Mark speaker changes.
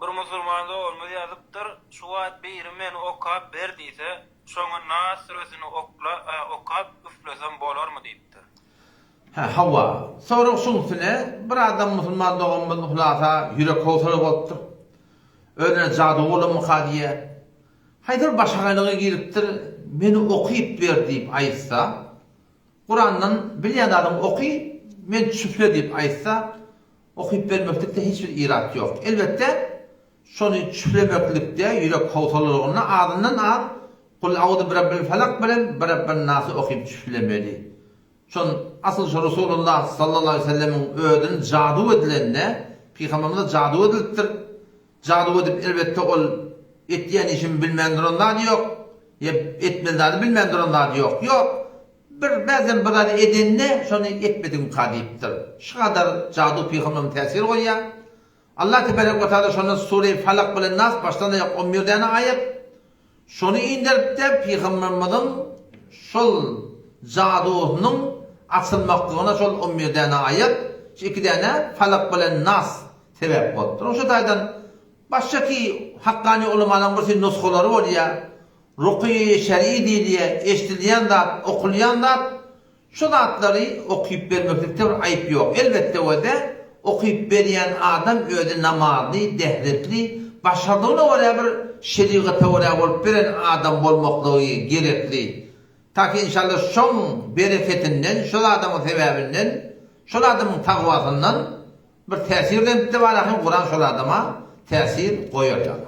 Speaker 1: bir musulmanda olmadı yazıptır. Şu wagt biri meni okap berdiyse, şoňa nas süresini okap üflesem bolarmy diýipdir.
Speaker 2: Hawa. Sonra şuňsyne bir adam musulman doğan hulasa ýürek howsaly bolupdyr. Öňe jady bolamy hadiye. Haýdyr başgalygy giripdir, meni okyp ber diýip aýtsa, Kur'an'dan bilýän adam oky, men çüple diýip aýtsa, okyp bermeklikde hiç bir irat yok. Elbette şonu çüplemeklikde ýürek howsalygyna adından ad Kul a'udhu birabbil falaq bilen birabbin nasy okyp çüplemeli. Şon asıl şu Resulullah sallallahu aleyhi ve sellemin ödün jadu edilende, Peygamberimiz jadu edilipdir. Jadu edip elbette ol etdiýän işin bilmändironlar ýok. Etmezler bilmändironlar ýok. Ýok. Bazen bir gadi edinne şonu etmedim kadiptir. Şu kadar jadu Peygamberimiz tesir goýýar. Allah tebarek ve taala şonu Sure-i Falak bilen Nas başdan aýak 11 däne aýat. Şonu indirip de Peygamberimizin şol jadunyň açylmaklygyna şol 11 däne aýat, 2 däne Falak bilen Nas sebäp bolupdyr. Oşa taýdan başçaki haqqani ulamalarning bir nusxalary bolýar. Ruqi şer'i diye eştilýän zat, okulýan zat, şu zatlary okyp bermeklikde bir aýyp ýok. Elbette o da okyp berýän adam öýde namazy, dehletli, başardygyna göre bir şeriata göre bolup beren adam bolmaklygy gerekli. Taky inşallah şoň bereketinden, şu adamyň sebäbinden, şu adamyň tagwasyndan bir täsir edip de Kur'an şu adama täsir goýar.